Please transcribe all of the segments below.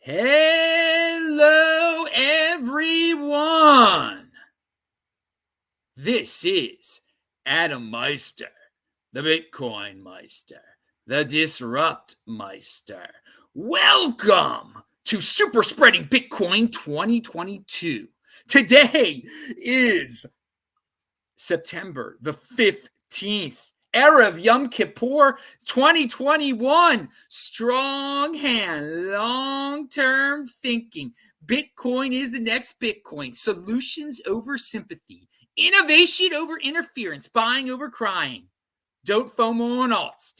Hello, everyone. This is Adam Meister, the BitcoinMeister, the Disrupt Meister. Welcome to Superspreading Bitcoin 2022. Today is September the 15th. Erev Yom Kippur 2021. Strong hand, long-term thinking. Bitcoin is the next Bitcoin. Solutions over sympathy. Innovation over interference. Buying over crying. Don't FOMO on alts,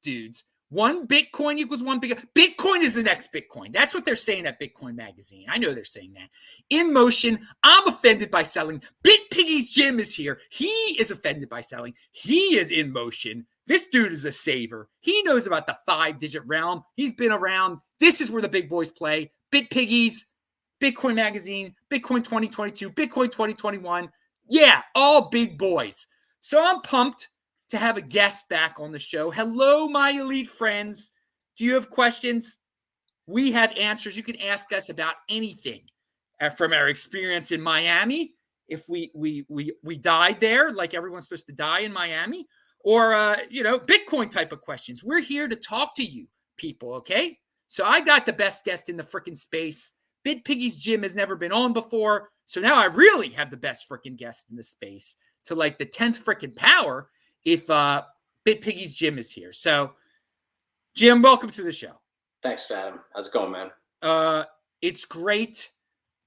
dudes. One Bitcoin equals one big. Bitcoin is the next Bitcoin. That's what they're saying at Bitcoin Magazine. I know they're saying that. In motion, I'm offended by selling. Bitpiggys Jim is here. He is offended by selling. He is in motion. This dude is a saver. He knows about the 5-digit realm. He's been around. This is where the big boys play. Bitpiggys, Bitcoin Magazine, Bitcoin 2022, Bitcoin 2021. Yeah, all big boys. So I'm pumped to have a guest back on the show. Hello, my elite friends. Do you have questions? We have answers. You can ask us about anything from our experience in Miami. If we died there, like everyone's supposed to die in Miami, or Bitcoin type of questions. We're here to talk to you people, okay? So I got the best guest in the freaking space. Bitpiggys Jim has never been on before, so now I really have the best freaking guest in the space to like the 10th freaking power. If Bitpiggys Jim is here. So, Jim, welcome to the show. Thanks, Adam. How's it going, man? It's great.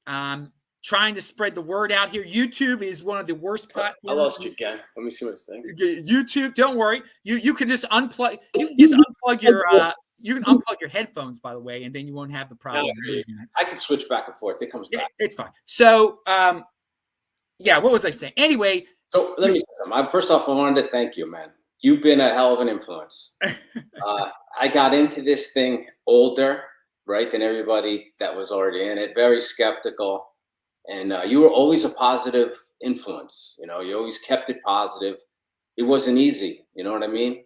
Trying to spread the word out here. YouTube is one of the worst platforms. I lost you again. Let me see what it's saying. YouTube, don't worry. You can just unplug. You can just unplug your. You can unplug your headphones, by the way, and then you won't have the problem. I can switch back and forth. It comes back. It's fine. So, yeah. What was I saying? Anyway. So let me say something. First off, I wanted to thank you, man. You've been a hell of an influence. I got into this thing older, right, than everybody that was already in it. Very skeptical, and you were always a positive influence. You know, you always kept it positive. It wasn't easy. You know what I mean?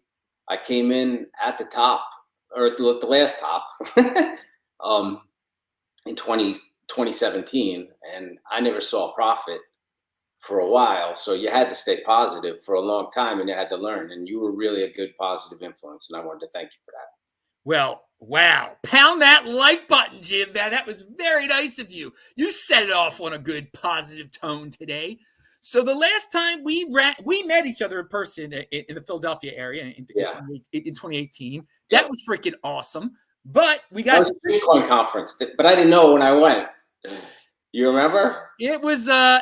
I came in at the top, or at the last top, in 2017, and I never saw a profit for a while. So you had to stay positive for a long time, and you had to learn, and you were really a good positive influence. And I wanted to thank you for that. Well, wow. Pound that like button, Jim. Man, that was very nice of you. You set it off on a good positive tone today. So the last time we met each other in person in the Philadelphia area in 2018. That was freaking awesome. But we got a Bitcoin conference, but I didn't know when I went. You remember? It was an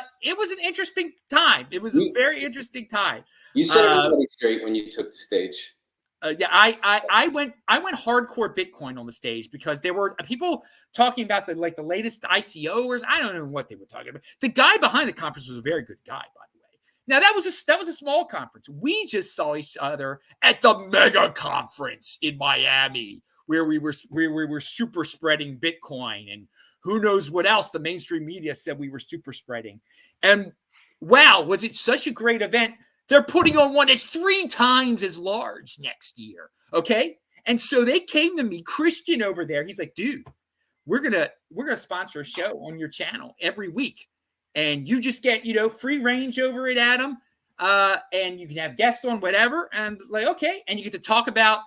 interesting time. It was a very interesting time. You set everybody straight when you took the stage. Yeah, I went hardcore Bitcoin on the stage because there were people talking about the latest ICOers. I don't know what they were talking about. The guy behind the conference was a very good guy, by the way. Now that was a small conference. We just saw each other at the mega conference in Miami, where we were super spreading Bitcoin and who knows what else the mainstream media said we were super spreading. And wow, was it such a great event? They're putting on one that's 3 times as large next year. Okay. And so they came to me, Christian over there. He's like, dude, we're going to sponsor a show on your channel every week. And you just get, free range over it, Adam. And you can have guests on whatever. And like, okay. And you get to talk about,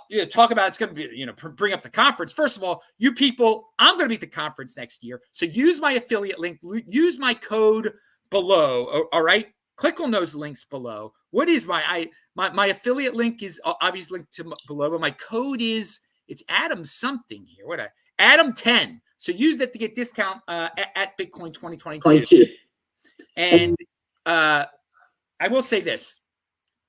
it's going to be, bring up the conference. First of all, you people, I'm going to be at the conference next year. So use my affiliate link, use my code below. All right. Click on those links below. What is my affiliate link is obviously linked to below, but my code it's Adam something here. Adam 10. So use that to get discount at Bitcoin 2022. And I will say this.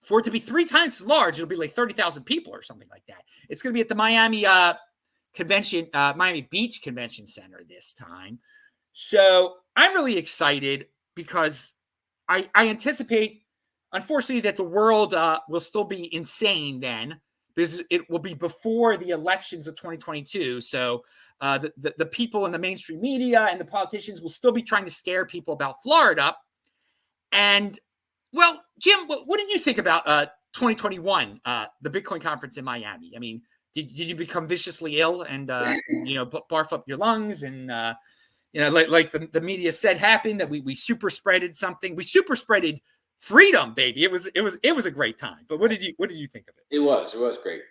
For it to be 3 times as large, it'll be like 30,000 people or something like that. It's going to be at the Miami Miami Beach Convention Center this time. So I'm really excited because I anticipate, unfortunately, that the world will still be insane then, because it will be before the elections of 2022. So the people in the mainstream media and the politicians will still be trying to scare people about Florida. And well, Jim, what did you think about 2021, the Bitcoin conference in Miami? I mean, did you become viciously ill and barf up your lungs and like the media said happened, that we super spreaded something. We super spreaded freedom, baby. It was a great time. But what did you think of it? It was great.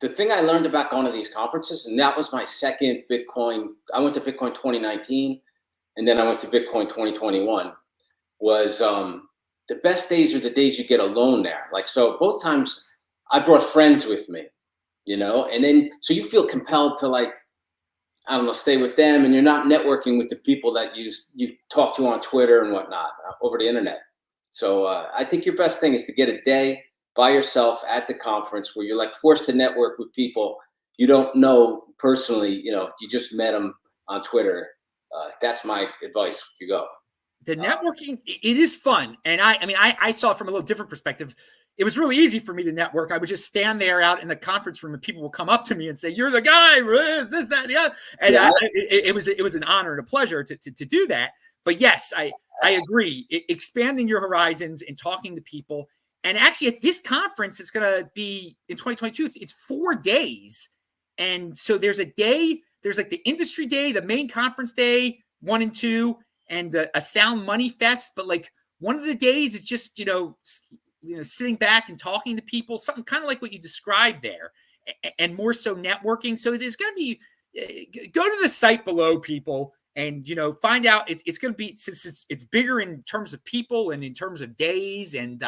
The thing I learned about going to these conferences, and that was my second Bitcoin. I went to Bitcoin 2019, and then I went to Bitcoin 2021. Was the best days are the days you get alone there. Like, so both times I brought friends with me, and then so you feel compelled to, like, I don't know, stay with them, and you're not networking with the people that you talk to on Twitter and whatnot over the internet. So I think your best thing is to get a day by yourself at the conference where you're like forced to network with people you don't know personally. You just met them on Twitter. That's my advice if you go. The networking, it is fun. And I saw it from a little different perspective. It was really easy for me to network. I would just stand there out in the conference room and people would come up to me and say, "You're the guy, this, that, and the other." And yeah. It was an honor and a pleasure to do that. But yes, I agree. Expanding your horizons and talking to people. And actually at this conference, it's going to be in 2022. It's 4 days. And so there's a day, there's like the industry day, the main conference day, 1 and 2, and a Sound Money Fest. But like one of the days is just, sitting back and talking to people, something kind of like what you described there, and more so networking. So there's going to be, go to the site below, people, and, find out. It's going to be, since it's bigger in terms of people and in terms of days, and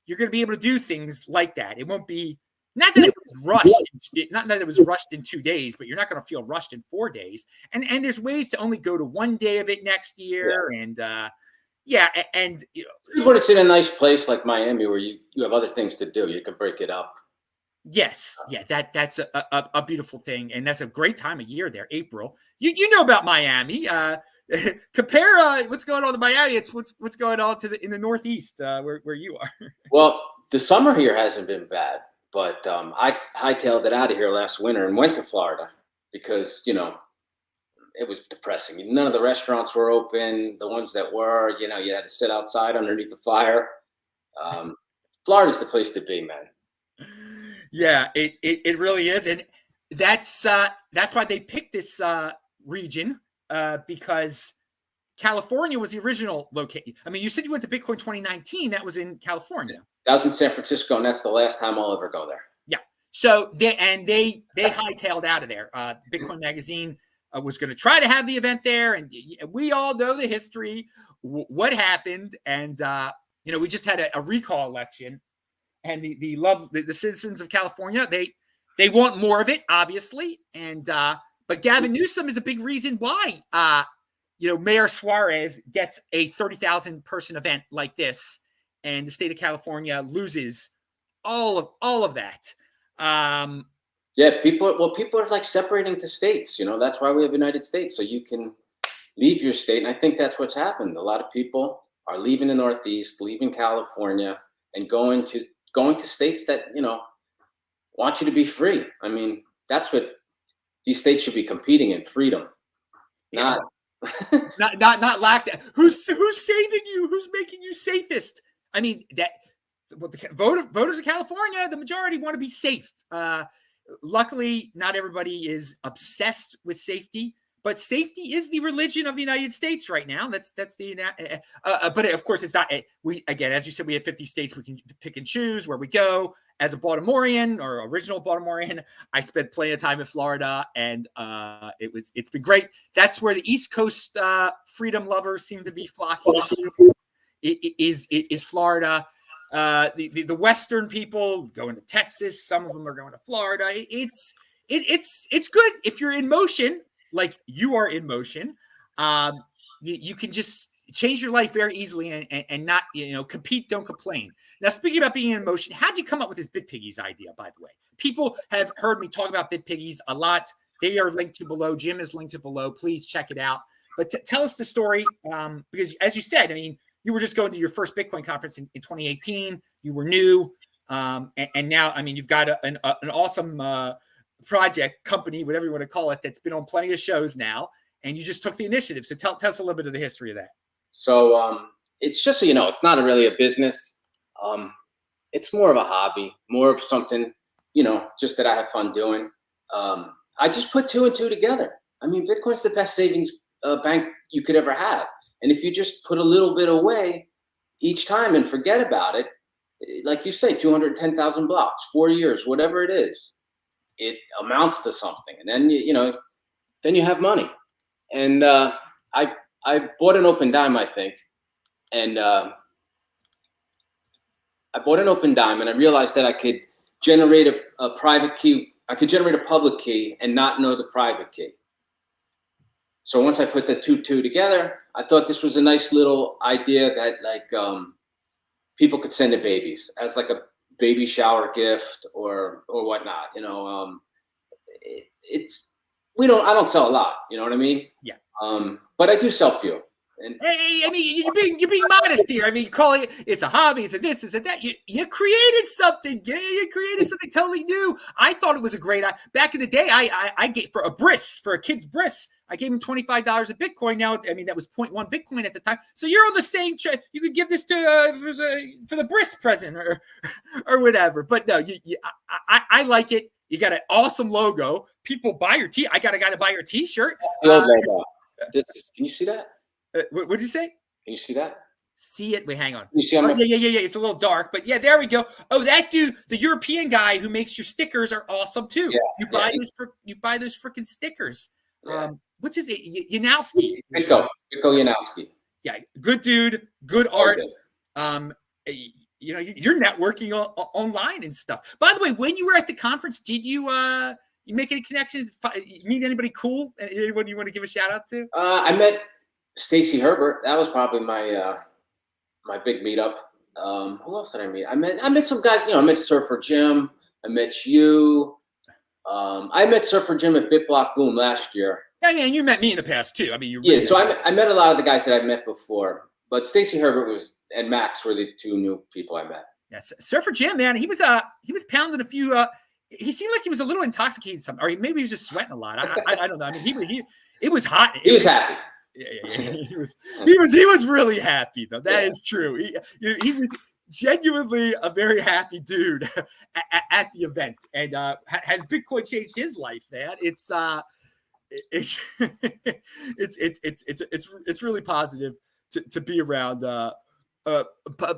you're going to be able to do things like that. It won't be, not that it was rushed, not that it was rushed in 2 days, but you're not going to feel rushed in 4 days. And there's ways to only go to 1 day of it next year. Yeah. And when it's in a nice place like Miami where you have other things to do, you can break it up. Yes. Yeah. That's a beautiful thing. And that's a great time of year there, April. You know about Miami. Compare what's going on in Miami. It's what's going on in the Northeast, where you are. Well, the summer here hasn't been bad, but I hightailed it out of here last winter and went to Florida because, it was depressing. None of the restaurants were open. The ones that were, you had to sit outside underneath the fire. Florida's the place to be, man. Yeah, it really is. And that's why they picked this region, because California was the original location. I mean, you said you went to Bitcoin 2019. That was in California. That was in San Francisco, and that's the last time I'll ever go there. Yeah. So they hightailed out of there. Bitcoin Magazine was going to try to have the event there, and we all know the history, what happened, and we just had a recall election, and the citizens of California, they want more of it, obviously, and but Gavin Newsom is a big reason why Mayor Suarez gets a 30,000 person event like this, and the state of California loses all of that. Yeah, people are like separating to states. That's why we have United States, so you can leave your state. And I think that's what's happened. A lot of people are leaving the Northeast, leaving California, and going to states that want you to be free. I mean, that's what these states should be competing in: freedom, not lack that. Who's saving you? Who's making you safest? I mean, the voters of California, the majority want to be safe. Luckily, not everybody is obsessed with safety, but safety is the religion of the United States right now. That's but of course it's not. Again, as you said, we have 50 states. We can pick and choose where we go. As a Baltimorean or original Baltimorean, I spent plenty of time in Florida, and it's been great. That's where the East Coast freedom lovers seem to be flocking to. It is Florida. The Western people going to Texas. Some of them are going to Florida. It's good if you're in motion, like you are in motion. You can just change your life very easily and not compete, don't complain. Now, speaking about being in motion, how did you come up with this Bitpiggys idea? By the way, people have heard me talk about Bitpiggys a lot. They are linked to below. Jim is linked to below. Please check it out. But tell us the story, because as you said, I mean, you were just going to your first Bitcoin conference in 2018. You were new. And now, I mean, you've got an awesome project, company, whatever you want to call it, that's been on plenty of shows now. And you just took the initiative. So tell us a little bit of the history of that. So it's just it's not really a business. It's more of a hobby, more of something just that I have fun doing. I just put 2 and 2 together. I mean, Bitcoin's the best savings bank you could ever have. And if you just put a little bit away each time and forget about it, like you say, 210,000 blocks, 4 years, whatever it is, it amounts to something. And then then you have money. And I bought an open dime, I think, and I bought an open dime, and I realized that I could generate a private key. I could generate a public key and not know the private key. So once I put the two together, I thought this was a nice little idea that people could send to babies as like a baby shower gift or whatnot. I don't sell a lot. You know what I mean? Yeah. But I do sell fuel. And hey, I mean, you're being modest here. I mean, calling it's a hobby, it's a this, it's a that. You created something. You created something totally new. I thought it was a great. Back in the day, I gave for a kid's bris. I gave him $25 of Bitcoin. Now, I mean, that was 0.1 Bitcoin at the time. So you're on the same track. You could give this to for the bris present or whatever. But no, I like it. You got an awesome logo. People buy your I got a guy to buy your T-shirt. Can you see that? What did you say? Can you see that? See it? Wait, hang on. Can you see yeah. It's a little dark, but yeah, there we go. Oh, that dude, the European guy who makes your stickers are awesome too. Yeah, you buy those freaking stickers. Yeah. What's his name? Yanowski. Bitko Yanowski. Yeah, good dude, good art. You're networking online and stuff. By the way, when you were at the conference, did you make any connections? Meet anybody cool? Anyone you want to give a shout out to? I met Stacy Herbert. That was probably my my big meetup. Who else did I meet? I met some guys. I met Surfer Jim. I met you. I met Surfer Jim at BitBlock Boom last year. Yeah, and you met me in the past too. I mean, so I met a lot of the guys that I met before, but Stacy Herbert and Max were the 2 new people I met. Yes, Surfer Jim, man, he was pounding a few. He seemed like he was a little intoxicated, or maybe he was just sweating a lot. I don't know. I mean, it was hot. He was happy. Yeah. He was really happy though. That is true. He was genuinely a very happy dude at the event. And has Bitcoin changed his life, man? It's really positive to be around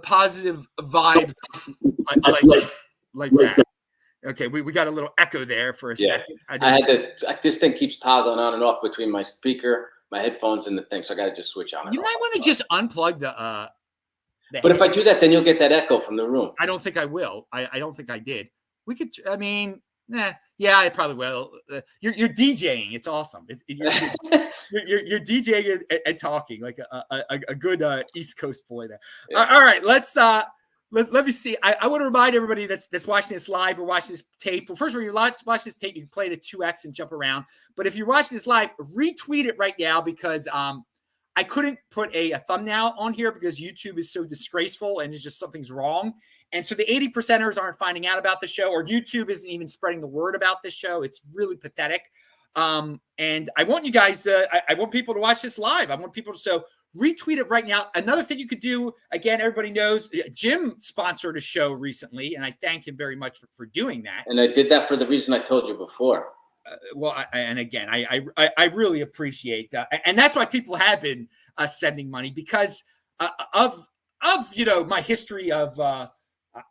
positive vibes like that. Okay, we got a little echo there for a second. I had to. This thing keeps toggling on and off between my speaker, my headphones, and the thing, so I got to just switch on. You might want to just unplug the but if I do that, then you'll get that echo from the room. I don't think I will. I don't think I did. We could. I mean, yeah, I probably will. You're DJing. It's awesome. You're DJing and talking like a good East Coast boy there. Yeah. All right, let me see. I want to remind everybody that's watching this live or watching this tape. Well, first of all, you're watching this tape, you can play it at 2x and jump around. But if you're watching this live, retweet it right now because I couldn't put a thumbnail on here because YouTube is so disgraceful and it's just something's wrong. And so the 80%ers aren't finding out about the show, or YouTube isn't even spreading the word about this show. It's really pathetic. And I want you guys, I want people to watch this live. I want people to, so retweet it right now. Another thing you could do, again, everybody knows Jim sponsored a show recently, and I thank him very much for doing that. And I did that for the reason I told you before. I really appreciate that. And that's why people have been sending money because of my history of,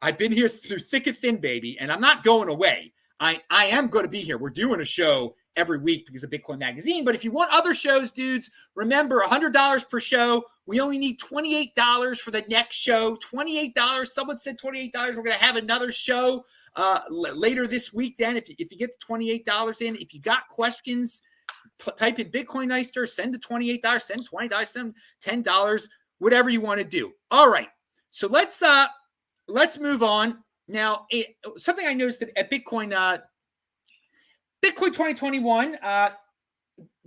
I've been here through thick and thin, baby, and I'm not going away. I am going to be here. We're doing a show every week because of Bitcoin Magazine. But if you want other shows, dudes, remember $100 per show. We only need $28 for the next show. $28. Someone said $28. We're going to have another show later this week. Then, if you get the $28 in, if you got questions, type in BitcoinMeister. Send the $28. Send $20. Send $10. Whatever you want to do. All right. So let's move on. Now, something I noticed at Bitcoin 2021,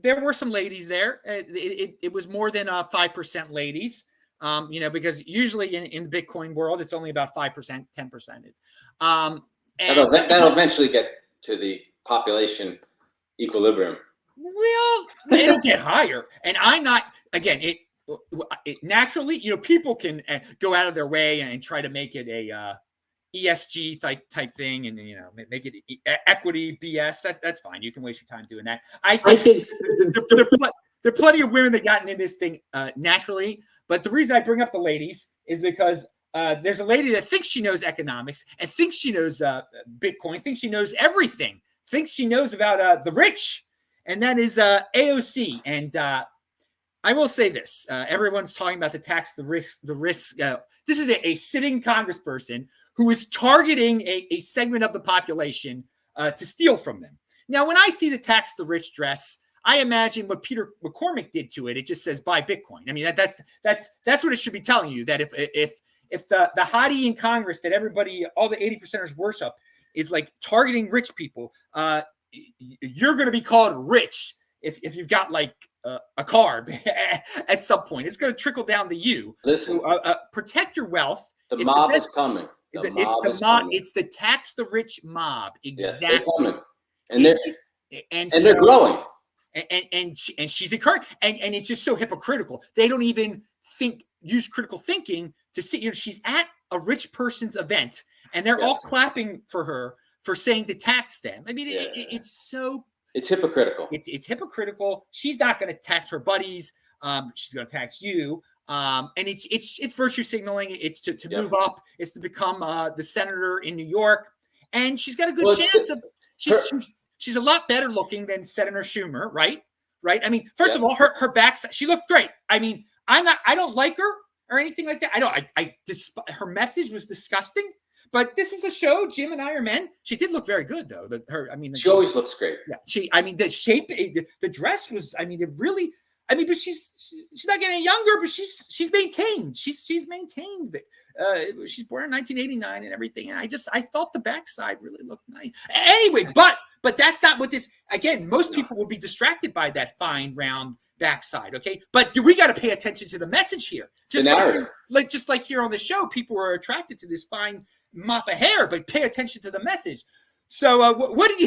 there were some ladies there. It was more than 5% ladies, because usually in the Bitcoin world, it's only about 5%, 10%. That'll eventually get to the population equilibrium. Well, it'll get higher. And I'm not, again, it naturally, people can go out of their way and try to make it ESG type thing, and make it equity BS. That's fine. You can waste your time doing that. I think there are plenty of women that gotten in this thing naturally. But the reason I bring up the ladies is because there's a lady that thinks she knows economics and thinks she knows Bitcoin, thinks she knows everything, thinks she knows about the rich, and that is AOC. And I will say this: everyone's talking about the tax, the risk. This is a sitting congressperson who is targeting a segment of the population to steal from them. Now, when I see the tax the rich dress, I imagine what Peter McCormick did to it. It just says buy Bitcoin. I mean, that's what it should be telling you. That if the hottie in Congress that everybody, all the 80%ers worship, is like targeting rich people, you're going to be called rich if you've got like a car at some point. It's going to trickle down to you. Listen, so, protect your wealth. The mob is coming. It's the tax the rich mob. Exactly. Yes, they're coming. And they're growing. And she's encouraged, and it's just so hypocritical. They don't even use critical thinking to see. She's at a rich person's event, and they're all clapping for her for saying to tax them. I mean, it's hypocritical. It's hypocritical. She's not going to tax her buddies. She's going to tax you. And it's virtue signaling. It's to move up. It's to become the senator in New York, and she's got a good chance of. She's a lot better looking than Senator Schumer, right? Right. I mean, first of all, her backside, she looked great. I mean, I don't like her or anything like that. Her message was disgusting. But this is a show. Jim and I are men. She did look very good, though. She always looks great. Yeah. The shape, the dress was. I mean, it really. I mean, but she's not getting younger, but she's maintained. She's maintained. She's born in 1989 and everything. And I thought the backside really looked nice. Anyway, but that's not what this. Again, most people will be distracted by that fine round backside. Okay, but we got to pay attention to the message here. Just like here on the show, people are attracted to this fine mop of hair, but pay attention to the message. So, what did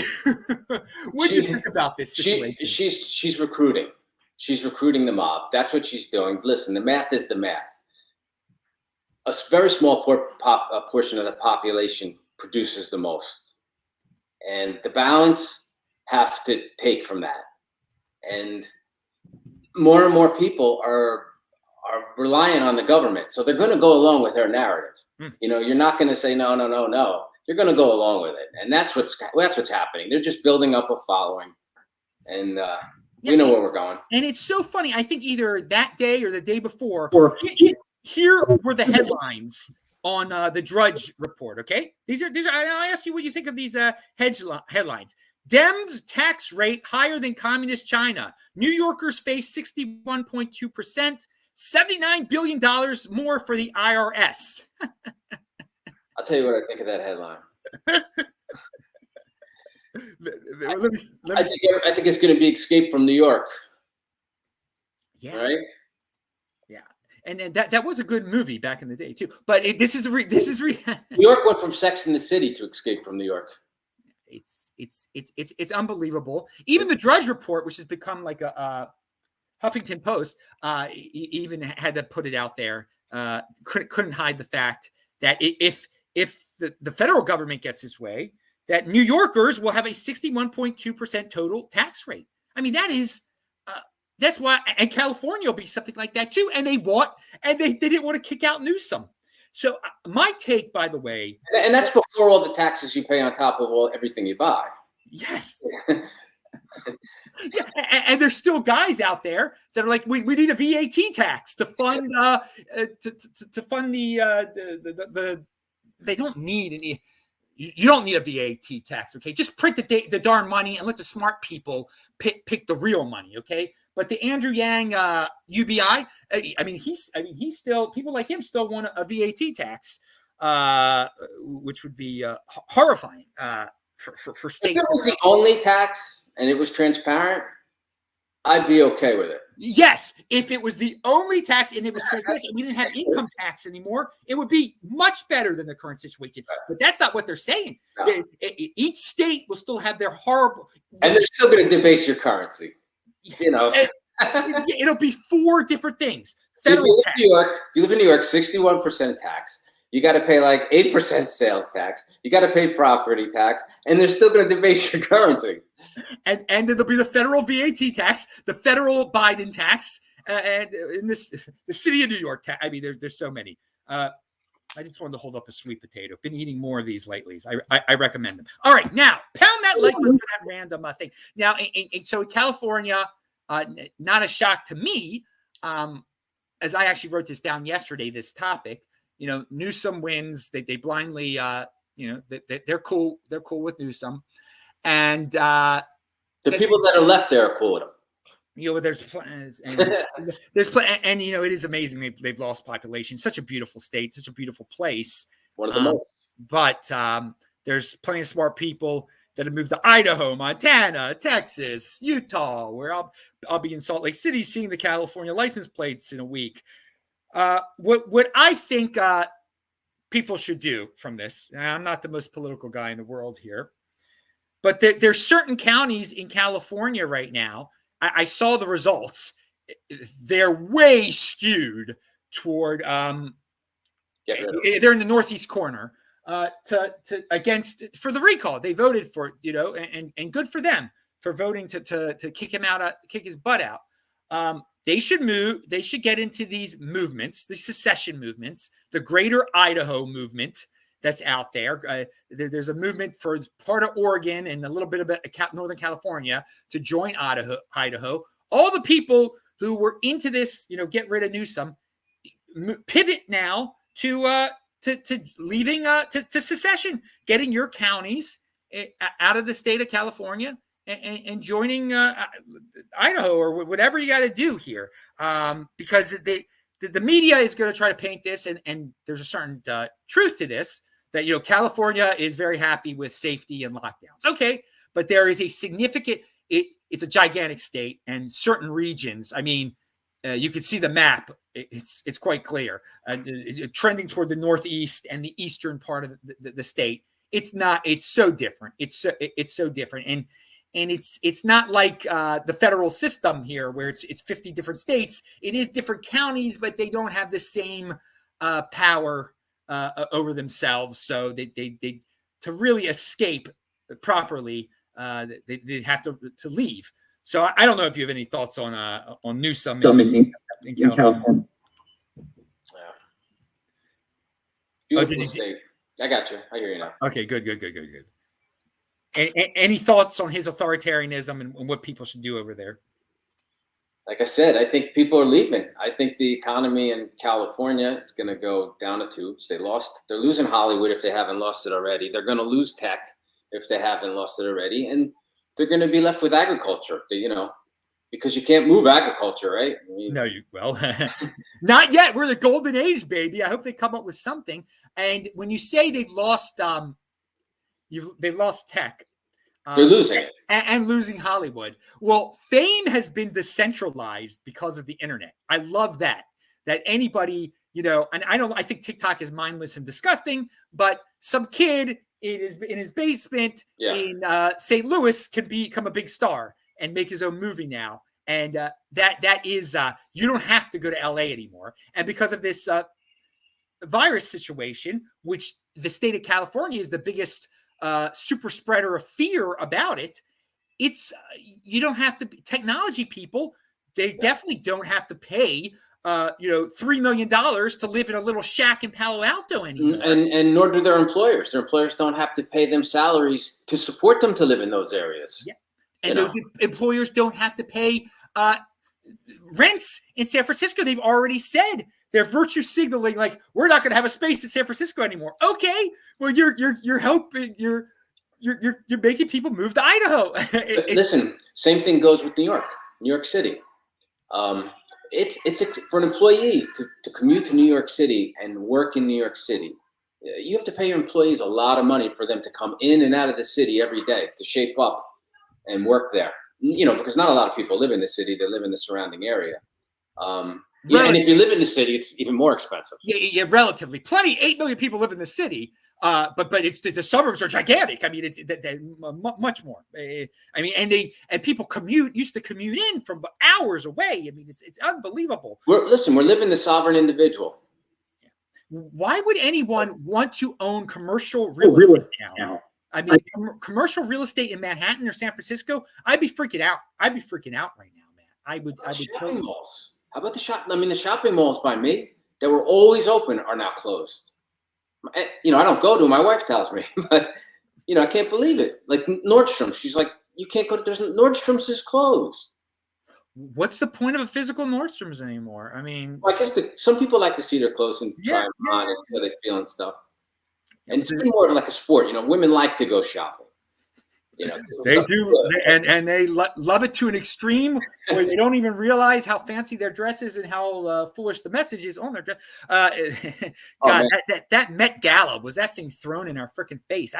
you think about this situation? She's recruiting. She's recruiting the mob. That's what she's doing. Listen, the math is the math. A very small portion of the population produces the most. And the balance have to take from that. And more people are relying on the government. So they're going to go along with her narrative. You're not going to say, no. You're going to go along with it. And that's what's happening. They're just building up a following. And we know where we're going. And it's so funny. I think either that day or the day before, here were the headlines on the Drudge report. Okay, these are. I'll ask you what you think of these headlines. Dems tax rate higher than communist China. New Yorkers face 61.2%. $79 billion more for the IRS. I'll tell you what I think of that headline. I think it's going to be Escape from New York. Yeah. Right. Yeah, and that was a good movie back in the day too. But this is New York went from Sex and the City to Escape from New York. It's unbelievable. Even the Drudge Report, which has become like a Huffington Post, even had to put it out there. Couldn't hide the fact that if the federal government gets this way, that New Yorkers will have a 61.2% total tax rate. I mean, that's why, and California will be something like that too. And they didn't want to kick out Newsom. So my take, by the way, and that's before all the taxes you pay on top of everything you buy. Yes. Yeah, and there's still guys out there that are like, we need a VAT tax to fund to fund the they don't need any. You don't need a VAT tax, okay? Just print the darn money and let the smart people pick the real money, okay? But the Andrew Yang UBI, he's still, people like him still want a VAT tax, which would be horrifying for state. If it was the only tax and it was transparent, I'd be okay with it. Yes, if it was the only tax and it was transparent, we didn't have income tax anymore, it would be much better than the current situation. But that's not what they're saying. No. Each state will still have their horrible, and they're still going to debase your currency. It'll be 4 different things. So if you live in New York, 61% tax. You got to pay like 8% sales tax. You got to pay property tax, and they're still going to debase your currency. And there'll be the federal VAT tax, the federal Biden tax, and in the city of New York tax. I mean, there's so many. I just wanted to hold up a sweet potato. Been eating more of these lately. I recommend them. All right, now pound that like button for that random thing. Now, so in California, not a shock to me, as I actually wrote this down yesterday. This topic, Newsom wins. They blindly, they're cool. They're cool with Newsom, and the people that are left there are cool with him. There's plans, and and it is amazing they've lost population. Such a beautiful state, such a beautiful place. One of the most. But there's plenty of smart people that have moved to Idaho, Montana, Texas, Utah, where I'll be in Salt Lake City seeing the California license plates in a week. What I think people should do from this, and I'm not the most political guy in the world here, but there's certain counties in California right now. I saw the results. They're way skewed toward. They're in the northeast corner for the recall. They voted for it, and good for them for voting to kick him out, kick his butt out. They should move. They should get into these movements, the secession movements, the Greater Idaho movement that's out there. There's a movement for part of Oregon and a little bit of Northern California to join Idaho. All the people who were into this, get rid of Newsom, pivot now to leaving to secession, getting your counties out of the state of California and joining Idaho or whatever you got to do here, because the media is going to try to paint this, and there's a certain truth to this. That California is very happy with safety and lockdowns. Okay, but there is a significant. It's a gigantic state, and certain regions. I mean, you can see the map. It's quite clear, trending toward the northeast and the eastern part of the state. It's not. It's so different. It's so different, and it's not like the federal system here, where it's 50 different states. It is different counties, but they don't have the same power over themselves. So they to really escape properly, they'd have to leave. So I don't know if you have any thoughts on Newsom in California. Yeah. Beautiful state. I got you. I hear you now. Okay, good. Any thoughts on his authoritarianism and what people should do over there? Like I said, I think people are leaving. I think the economy in California is going to go down the tubes. They're losing Hollywood if they haven't lost it already. They're going to lose tech if they haven't lost it already. And they're going to be left with agriculture, because you can't move agriculture, right? Not yet. We're the golden age, baby. I hope they come up with something. And when you say they've lost tech, they're losing it. And losing Hollywood. Well, fame has been decentralized because of the internet. I love that anybody, and I think TikTok is mindless and disgusting, but some kid in his basement in St. Louis can become a big star and make his own movie now. And that is, you don't have to go to LA anymore. And because of this virus situation, which the state of California is the biggest super spreader of fear about it, it's you don't have to technology people. They definitely don't have to pay $3 million to live in a little shack in Palo Alto anymore. And nor do their employers. Their employers don't have to pay them salaries to support them to live in those areas. Yeah, and those employers don't have to pay rents in San Francisco. They've already said they're virtue signaling, like, we're not going to have a space in San Francisco anymore. Okay, well, you're helping, you're making people move to Idaho. Listen, same thing goes with New York City. It's for an employee to commute to New York City and work in New York City. You have to pay your employees a lot of money for them to come in and out of the city every day to shape up and work there. Because not a lot of people live in the city; they live in the surrounding area. And if you live in the city, it's even more expensive. Yeah, relatively. 8 million people live in the city, but it's the suburbs are gigantic. I mean, it's much more. I mean, and people used to commute in from hours away. I mean, it's unbelievable. We're living the sovereign individual. Why would anyone want to own commercial real estate now? I mean, commercial real estate in Manhattan or San Francisco, I'd be freaking out. I'd be freaking out right now, man. I would. Shopping malls. How about the shopping malls by me that were always open are now closed. I don't go to them. My wife tells me, but I can't believe it. Like Nordstrom, she's like, you can't go to. Nordstrom's is closed. What's the point of a physical Nordstrom's anymore? I mean, well, I guess some people like to see their clothes and try them on and see how they feel and stuff. And it's been more of like a sport. Women like to go shopping. They do, and they love it to an extreme where they don't even realize how fancy their dress is and how foolish the message is on their dress. God, that Met Gala, was that thing thrown in our freaking face?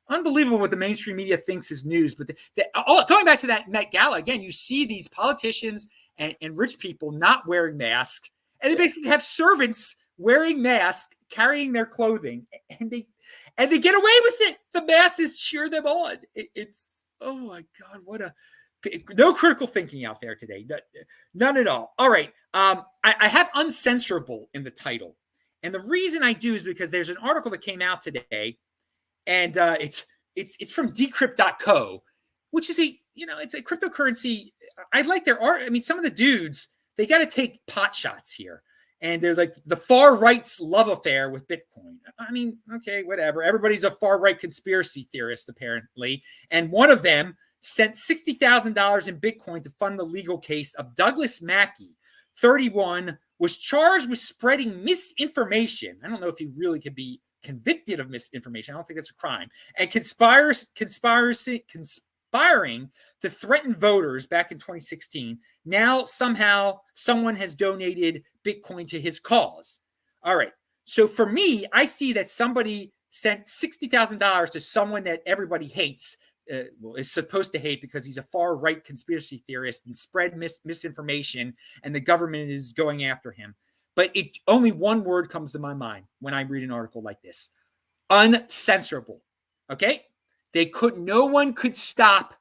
Unbelievable what the mainstream media thinks is news. But going back to that Met Gala again, you see these politicians and rich people not wearing masks, and they basically have servants wearing masks, carrying their clothing, and they get away with it. The masses cheer them on. It's, oh my God, no critical thinking out there today. None at all. All right. I have uncensorable in the title. And the reason I do is because there's an article that came out today, and it's from decrypt.co, which is it's a cryptocurrency. I like their art. I mean, some of the dudes, they got to take pot shots here. And they're like the far right's love affair with Bitcoin. I mean, okay, whatever. Everybody's a far right conspiracy theorist, apparently. And one of them sent $60,000 in Bitcoin to fund the legal case of Douglas Mackey, 31, was charged with spreading misinformation. I don't know if he really could be convicted of misinformation. I don't think that's a crime. And conspiring to threaten voters back in 2016. Now, somehow, someone has donated Bitcoin to his cause. All right. So for me, I see that somebody sent $60,000 to someone that everybody hates, is supposed to hate because he's a far right conspiracy theorist and spread misinformation, and the government is going after him. But only one word comes to my mind when I read an article like this: uncensorable. Okay? No one could stop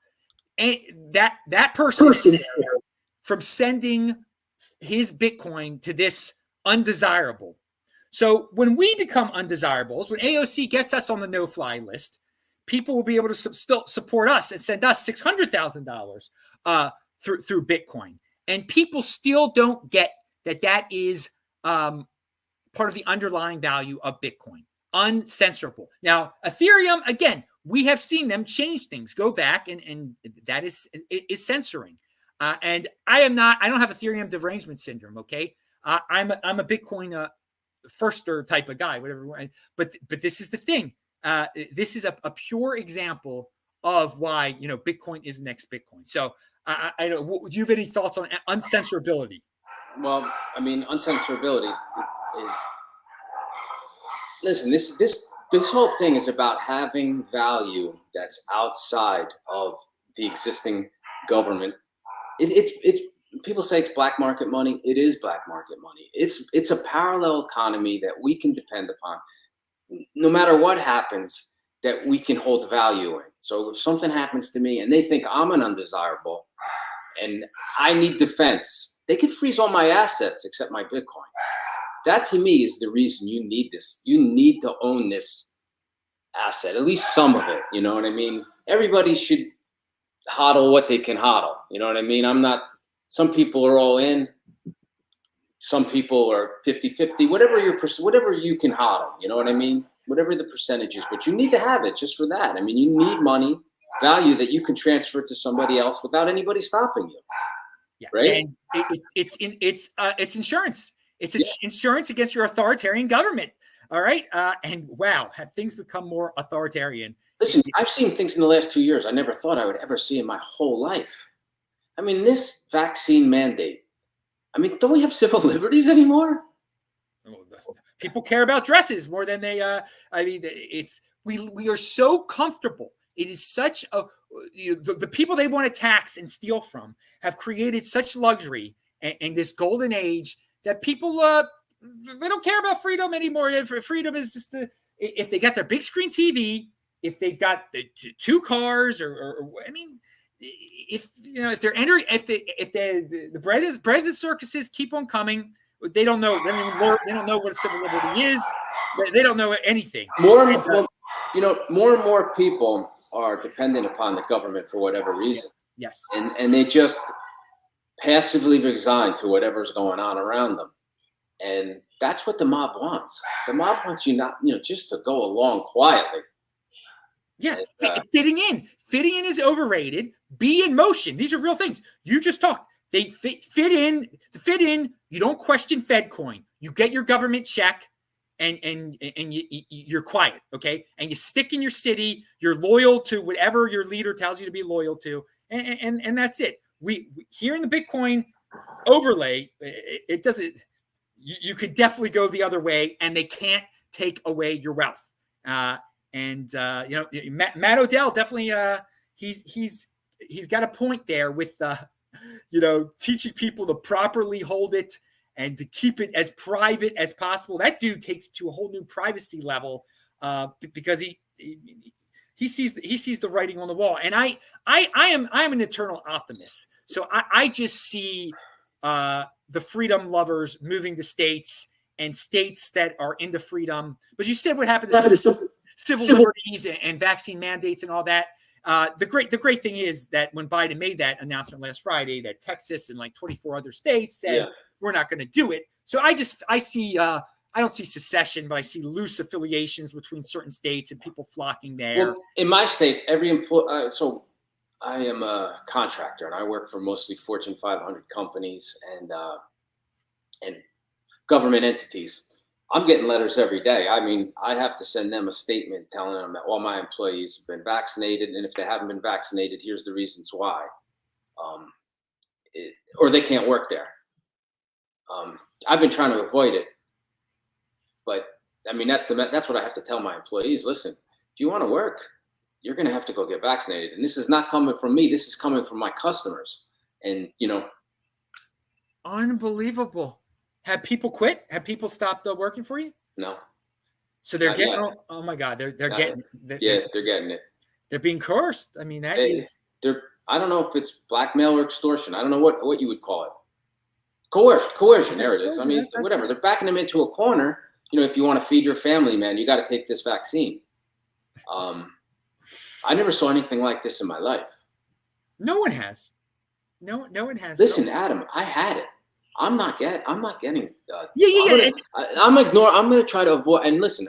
that person from sending his Bitcoin to this undesirable. So when we become undesirables, when AOC gets us on the no-fly list, people will be able to still support us and send us $600,000 through Bitcoin. And people still don't get that is part of the underlying value of Bitcoin. Uncensorable. Now, Ethereum, again, we have seen them change things, go back, and that is censoring. And I don't have Ethereum derangement syndrome. Okay. I'm a Bitcoin firster type of guy, whatever. But this is the thing. This is a pure example of why, Bitcoin is the next Bitcoin. So I don't, do you have any thoughts on uncensorability? Well, I mean, uncensorability is, listen, this whole thing is about having value that's outside of the existing government. It's people say it's black market money. It is black market money. It's a parallel economy that we can depend upon. No matter what happens, that we can hold value in. So if something happens to me and they think I'm an undesirable and I need defense, they could freeze all my assets except my Bitcoin. That to me is the reason you need this. You need to own this asset, at least some of it. You know what I mean? Everybody should hodl what they can hodl. You know what I mean? Some people are all in. Some people are 50-50, whatever you can hodl. You know what I mean? Whatever the percentage is, but you need to have it just for that. I mean, you need money, value that you can transfer to somebody else without anybody stopping you. Yeah. Right? And it's insurance. It's insurance against your authoritarian government. All right. And wow, have things become more authoritarian? Listen, I've seen things in the last 2 years I never thought I would ever see in my whole life. I mean, this vaccine mandate. I mean, don't we have civil liberties anymore? People care about dresses more than they. I mean, we are so comfortable. It is such the people they want to tax and steal from have created such luxury and this golden age that people they don't care about freedom anymore. Freedom is just if they got their big screen TV, if they've got the 2 cars, or I mean, if they're entering, if the bread and circuses keep on coming. They don't know. They don't know what a civil liberty is. They don't know anything. More and more, more and more people are dependent upon the government for whatever reason. Yes. And they just passively resign to whatever's going on around them. And that's what the mob wants. The mob wants you not, just to go along quietly. Yeah, fitting in is overrated. Be in motion. These are real things. You just talked. They fit in. To fit in, you don't question FedCoin. You get your government check, and you're quiet, okay? And you stick in your city. You're loyal to whatever your leader tells you to be loyal to, and that's it. We here in the Bitcoin overlay, it doesn't. You could definitely go the other way, and they can't take away your wealth. Matt Odell definitely he's got a point there with teaching people to properly hold it and to keep it as private as possible. That dude takes it to a whole new privacy level because he sees the writing on the wall. And I am an eternal optimist. So I just see the freedom lovers moving to states and states that are into freedom. But you said what happened to civil liberties and vaccine mandates and all that. The great thing is that when Biden made that announcement last Friday, that Texas and like 24 other states said we're not going to do it. So I see I don't see secession, but I see loose affiliations between certain states and people flocking there. Well, in my state, every employee. So I am a contractor and I work for mostly Fortune 500 companies and government entities. I'm getting letters every day. I mean, I have to send them a statement telling them that all my employees have been vaccinated, and if they haven't been vaccinated, here's the reasons why. Or they can't work there. I've been trying to avoid it, but I mean that's what I have to tell my employees. Listen, if you want to work, you're going to have to go get vaccinated, and this is not coming from me. This is coming from my customers, and Unbelievable. Have people quit? Have people stopped working for you? No. So they're getting. Oh my God, they're getting. They're getting it. They're being coerced. I mean, I don't know if it's blackmail or extortion. I don't know what you would call it. Coercion. There it is. I mean, whatever. They're backing them into a corner. If you want to feed your family, man, you got to take this vaccine. I never saw anything like this in my life. No one has. No one has. Listen, Adam, I had it. I'm not getting. I'm going to try to avoid. And listen,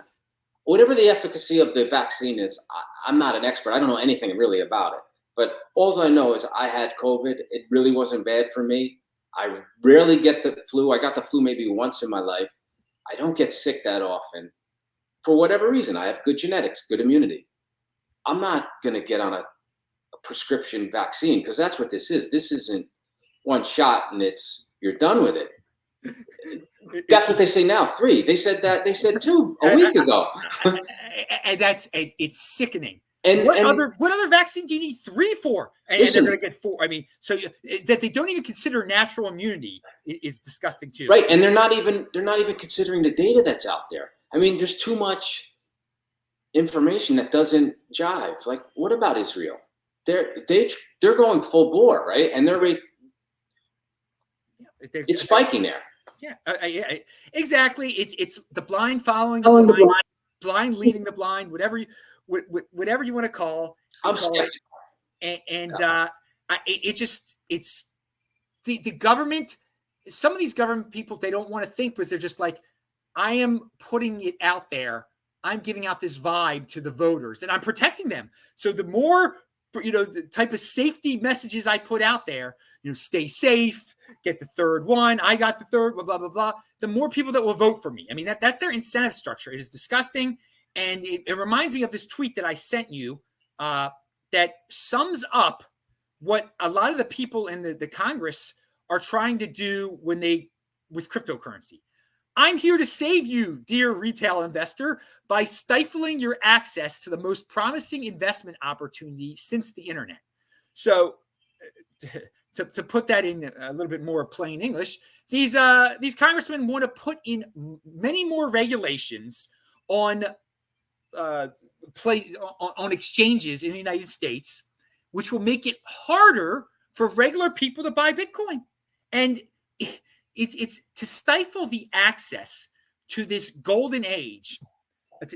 whatever the efficacy of the vaccine is, I'm not an expert. I don't know anything really about it. But all I know is I had COVID. It really wasn't bad for me. I rarely get the flu. I got the flu maybe once in my life. I don't get sick that often. For whatever reason, I have good genetics, good immunity. I'm not going to get on a prescription vaccine because that's what this is. This isn't one shot and you're done with it. That's what they say now. 3. They said 2 a week ago. And it's sickening. And what other vaccine do you need 3 for? And they're going to get 4. I mean, so that they don't even consider natural immunity is disgusting too. Right, and they're not even considering the data that's out there. I mean, there's too much information that doesn't jive. Like, what about Israel? They're going full bore, right? And it's spiking there. Yeah, exactly. It's the blind following the blind, blind leading the blind. Whatever you want to call. I'm skeptical. It's the government. Some of these government people, they don't want to think because they're just like, I am putting it out there. I'm giving out this vibe to the voters and I'm protecting them. So the more, the type of safety messages I put out there, stay safe, get the third one. I got the third, blah, blah, blah, blah. The more people that will vote for me. I mean, that's their incentive structure. It is disgusting. And it reminds me of this tweet that I sent you that sums up what a lot of the people in the Congress are trying to do with cryptocurrency. I'm here to save you, dear retail investor, by stifling your access to the most promising investment opportunity since the internet. So to put that in a little bit more plain English, these congressmen want to put in many more regulations on exchanges in the United States, which will make it harder for regular people to buy Bitcoin. And it's to stifle the access to this golden age,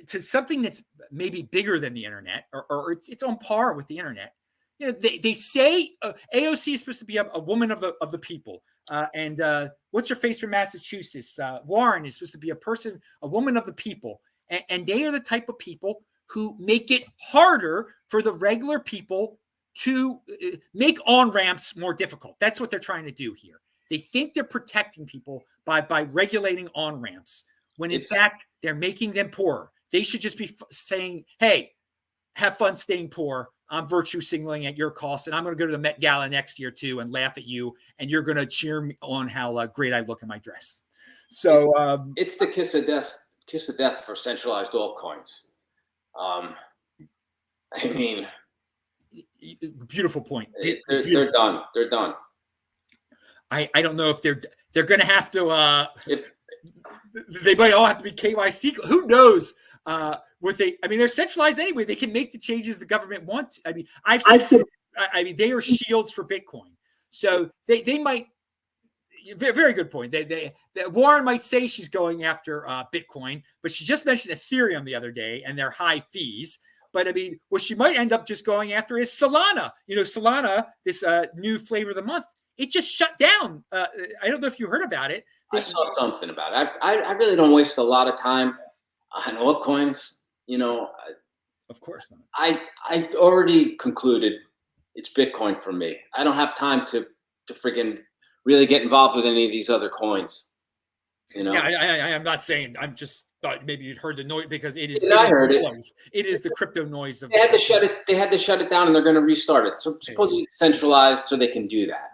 to something that's maybe bigger than the internet, or it's on par with the internet. You know, they say AOC is supposed to be a woman of the people, and what's her face from Massachusetts? Warren is supposed to be a woman of the people, and they are the type of people who make it harder for the regular people to make on-ramps more difficult. That's what they're trying to do here. They think they're protecting people by regulating on-ramps, when in fact they're making them poorer. They should just be saying, hey, have fun staying poor. I'm virtue signaling at your cost, and I'm going to go to the Met Gala next year too and laugh at you, and you're going to cheer me on how great I look in my dress. So it's the kiss of death for centralized altcoins. I mean, beautiful point. They're done. They're done. I don't know if they're going to have to. They might all have to be KYC. Who knows? I mean, they're centralized anyway. They can make the changes the government wants. I mean, I mean, they are shields for Bitcoin. So they might. Very good point. Warren might say she's going after Bitcoin, but she just mentioned Ethereum the other day and their high fees. But I mean, what she might end up just going after is Solana. You know, Solana, this new flavor of the month, it just shut down. I don't know if you heard about it. I saw something about it. I really don't waste a lot of time on altcoins. You know, of course not. I already concluded it's Bitcoin for me. I don't have time to freaking really get involved with any of these other coins. You know? Yeah, I'm not saying. I'm just thought maybe you'd heard the noise, because it is. I heard it. It is the crypto noise of. They had to shut it. They had to shut it down, and they're going to restart it. So supposedly it's centralized, so they can do that.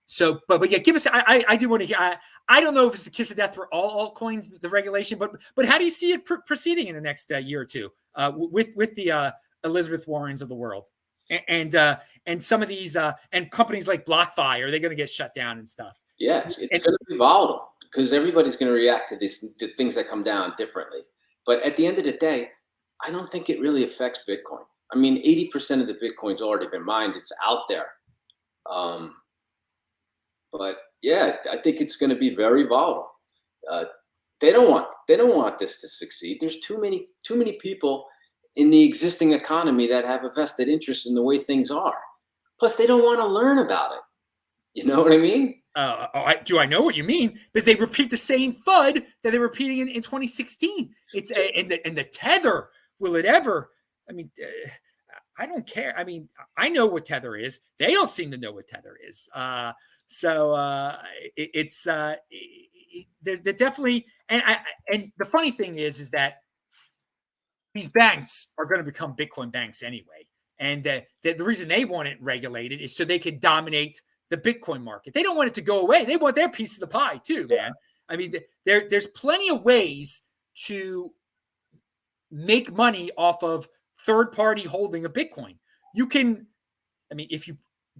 So, but yeah, give us. I do want to hear. I don't know if it's the kiss of death for all altcoins, the regulation, but how do you see it proceeding in the next year or two with the Elizabeth Warrens of the world, and some of these and companies like BlockFi, are they going to get shut down and stuff? Yeah, it's going to be volatile, because everybody's going to react to things that come down differently. But at the end of the day, I don't think it really affects Bitcoin. I mean, 80% of the Bitcoin's already been mined. It's out there. But yeah, I think it's going to be very volatile. They don't want this to succeed. There's too many people in the existing economy that have a vested interest in the way things are. Plus, they don't want to learn about it. You know what I mean? Do I know what you mean? Because they repeat the same FUD that they're repeating in 2016. It's and the tether. Will it ever? I mean, I don't care. I mean, I know what tether is. They don't seem to know what tether is. They're definitely, and the funny thing is that these banks are going to become Bitcoin banks anyway, and the reason they want it regulated is so they can dominate the Bitcoin market. They don't want it to go away. They want their piece of the pie too, man. I mean, there's plenty of ways to make money off of third-party holding of Bitcoin. You can, I mean,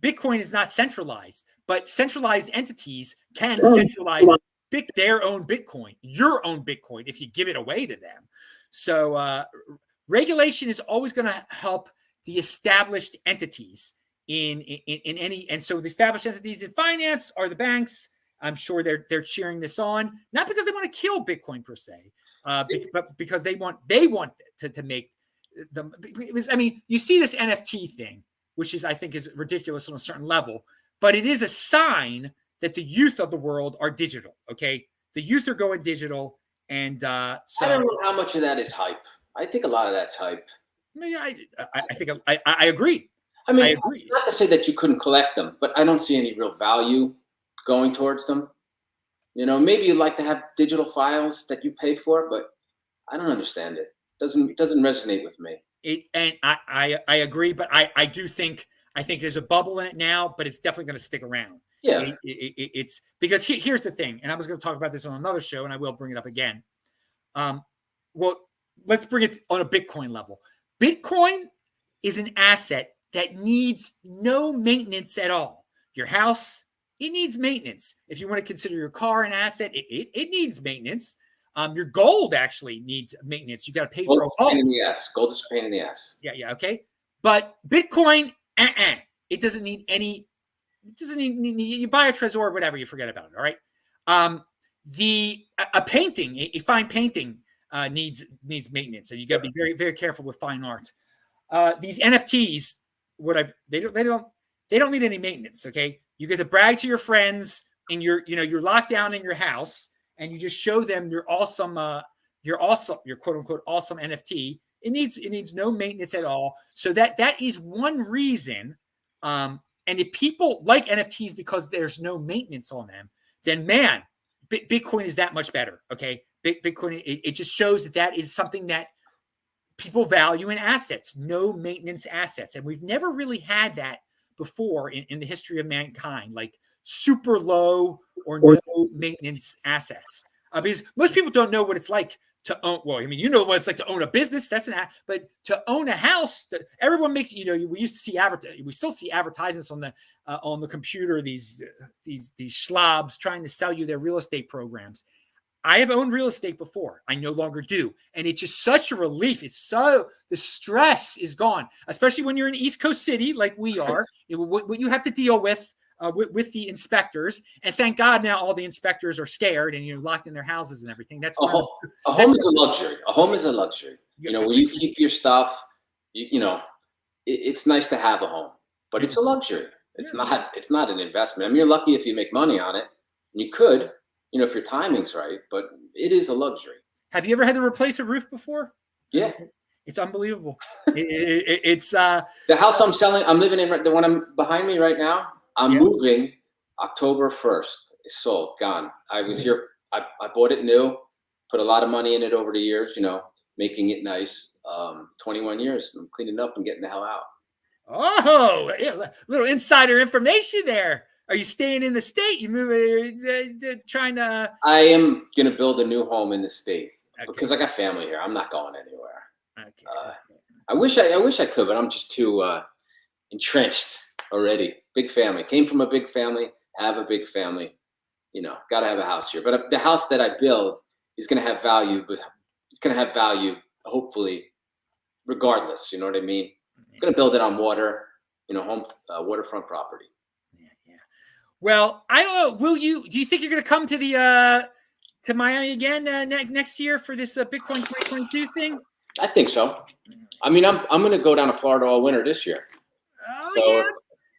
Bitcoin is not centralized, but centralized entities can centralize their own Bitcoin, your own Bitcoin, if you give it away to them. So regulation is always going to help the established entities in any, and so the established entities in finance are the banks. I'm sure they're cheering this on, not because they want to kill Bitcoin per se, but because they want to make them. I mean, you see this NFT thing, which I think is ridiculous on a certain level, but it is a sign that the youth of the world are digital. Okay, the youth are going digital, and so I don't know how much of that is hype. I think a lot of that's hype. I think I agree. I mean, I agree. Not to say that you couldn't collect them, but I don't see any real value going towards them. You know, maybe you'd like to have digital files that you pay for, but I don't understand it. It doesn't resonate with me. I agree, but I do think there's a bubble in it now, but it's definitely going to stick around. Yeah, it's because here's the thing, and I was going to talk about this on another show, and I will bring it up again. Well, let's bring it on a Bitcoin level. Bitcoin is an asset that needs no maintenance at all. Your house, it needs maintenance. If you want to consider your car an asset, it needs maintenance. Your gold actually needs maintenance. You got to pay for a vault. Gold is a pain in the ass. Yeah, okay. But Bitcoin, it doesn't need any it doesn't need, you buy a Trezor, whatever, you forget about it. All right. A painting, a fine painting needs maintenance, and you got to be very, very careful with fine art. These NFTs, they don't need any maintenance. Okay, you get to brag to your friends, and you're locked down in your house, and you just show them your quote unquote awesome NFT. It needs no maintenance at all. So that is one reason. And if people like NFTs because there's no maintenance on them, then man, Bitcoin is that much better. Okay, Bitcoin, it just shows that is something that people value in assets, no maintenance assets. And we've never really had that before in the history of mankind, like super low or no maintenance assets. Because most people don't know what it's like to own. Well, I mean, you know what it's like to own a business. That's but to own a house, everyone makes. We used to see we still see advertisements on the computer. These slobs trying to sell you their real estate programs. I have owned real estate before. I no longer do. And it's just such a relief. The stress is gone, especially when you're in East Coast City like we are. What you have to deal with the inspectors. And thank God now all the inspectors are scared and locked in their houses and everything. That's a home is a luxury. A home is a luxury. Where you keep your stuff, it's nice to have a home, but it's a luxury. It's not an investment. I mean, you're lucky if you make money on it. And you could. If your timing's right, but it is a luxury. Have you ever had to replace a roof before? Yeah. It's unbelievable. It's the house I'm selling, I'm living in, the one I'm behind me right now, I'm moving October 1st. It's sold, gone. I was here, I bought it new, put a lot of money in it over the years, making it nice. 21 years, I'm cleaning up and getting the hell out. Oh, little insider information there. Are you staying in the state? You moving? Trying to? I am gonna build a new home in the state because I got family here. I'm not going anywhere. Okay. I wish I could, but I'm just too entrenched already. Big family. Came from a big family. Have a big family. Got to have a house here. But the house that I build is gonna have value. But it's gonna have value, hopefully, regardless. You know what I mean? I'm gonna build it on water. Home waterfront property. Well, I don't know. Do you think you're going to come to Miami again next year for this Bitcoin 2022 thing? I think so. I mean, I'm going to go down to Florida all winter this year.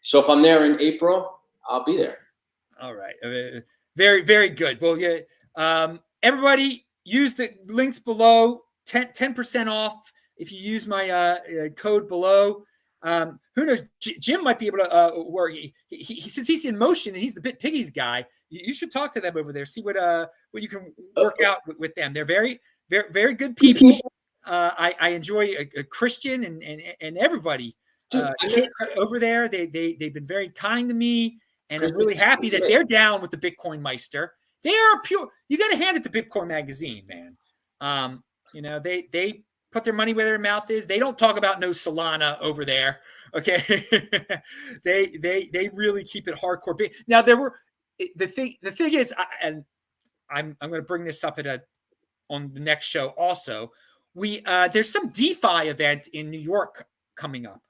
So if I'm there in April, I'll be there. All right. Very, very good. Well, everybody use the links below. 10% off if you use my code below. Who knows? Jim might be able to work. Since he's in motion and he's the Bitpiggys guy, you should talk to them over there. See what you can work out with them. They're very, very, very good people. I enjoy a Christian and everybody over there. They've been very kind to me, and I'm really happy that they're down with the BitcoinMeister. They are pure. You got to hand it to Bitcoin Magazine, man. They put their money where their mouth is. They don't talk about no Solana over there. Okay. they really keep it hardcore. Now the thing is, and I'm going to bring this up on the next show also. There's some DeFi event in New York coming up,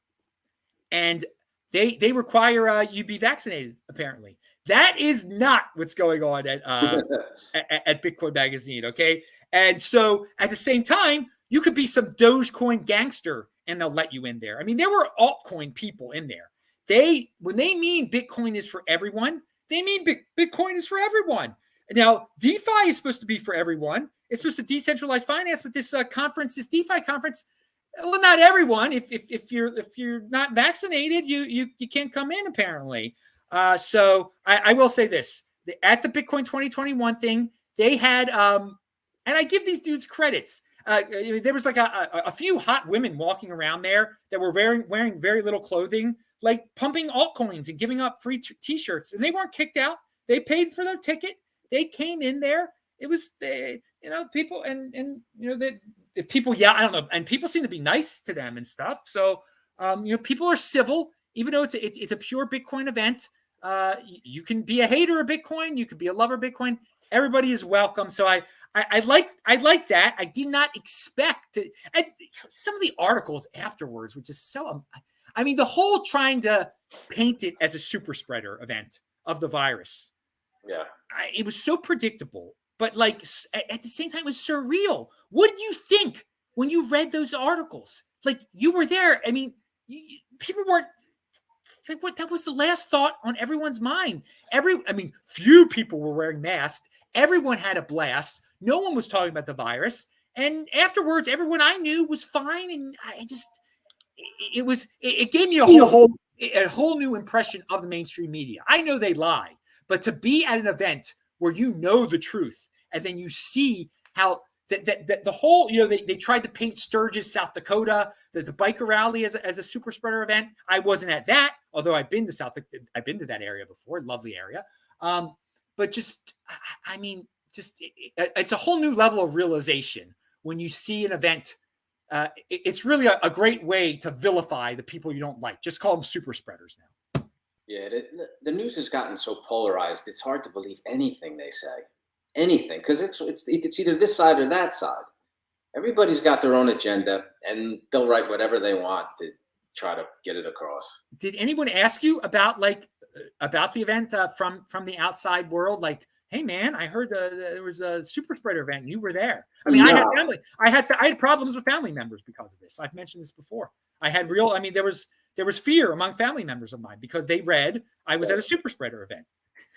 and they require you be vaccinated. Apparently, that is not what's going on at Bitcoin Magazine. Okay, and so at the same time, you could be some Dogecoin gangster and they'll let you in there. I mean, there were altcoin people in there. When they mean Bitcoin is for everyone, they mean Bitcoin is for everyone. Now, DeFi is supposed to be for everyone. It's supposed to decentralize finance, but this conference, this DeFi conference, well, not everyone. If you're not vaccinated, you can't come in apparently. So I will say this: at the Bitcoin 2021 thing, they had, and I give these dudes credits. There was like a few hot women walking around there that were wearing very little clothing, like pumping altcoins and giving up free t-shirts, and they weren't kicked out. They paid for their ticket. They came in there. It was, people and the people, I don't know, and people seem to be nice to them and stuff. So, people are civil, even though it's a pure Bitcoin event. You can be a hater of Bitcoin. You could be a lover of Bitcoin. Everybody is welcome. So I like that. I did not expect to, some of the articles afterwards, which is so, I mean, the whole trying to paint it as a super spreader event of the virus. Yeah. It was so predictable, but like at the same time, it was surreal. What did you think when you read those articles? Like you were there. I mean, people weren't. What that was the last thought on everyone's mind. Few people were wearing masks. Everyone had a blast. No one was talking about the virus. And afterwards, everyone I knew was fine. And it gave me a whole new impression of the mainstream media. I know they lie, but to be at an event where you know the truth and then you see how the whole, they tried to paint Sturgis, South Dakota, the biker rally as a super spreader event. I wasn't at that, although I've been to that area before, lovely area. But just, it's a whole new level of realization when you see an event. It's really a great way to vilify the people you don't like. Just call them super spreaders now. Yeah, the news has gotten so polarized. It's hard to believe anything they say, anything, because it's either this side or that side. Everybody's got their own agenda, and they'll write whatever they want to try to get it across. Did anyone ask you about the event from the outside world? Like, hey man, I heard there was a super spreader event and you were there. I mean, no. I had problems with family members because of this. I've mentioned this before. There was fear among family members of mine because they read I was at a super spreader event.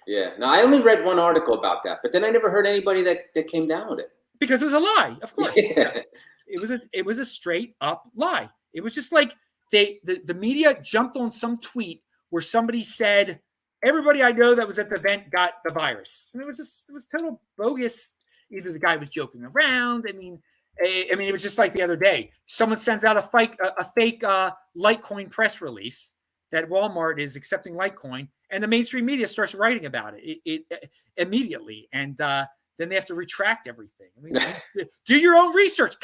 Yeah. No, I only read one article about that, but then I never heard anybody that came down with it. Because it was a lie, of course. Yeah. It was a straight up lie. It was just like the media jumped on some tweet where somebody said, everybody I know that was at the event got the virus. And it was total bogus. Either the guy was joking around. I mean, it was just like the other day. Someone sends out a fake Litecoin press release that Walmart is accepting Litecoin, and the mainstream media starts writing about it immediately. And then they have to retract everything. I mean, do your own research.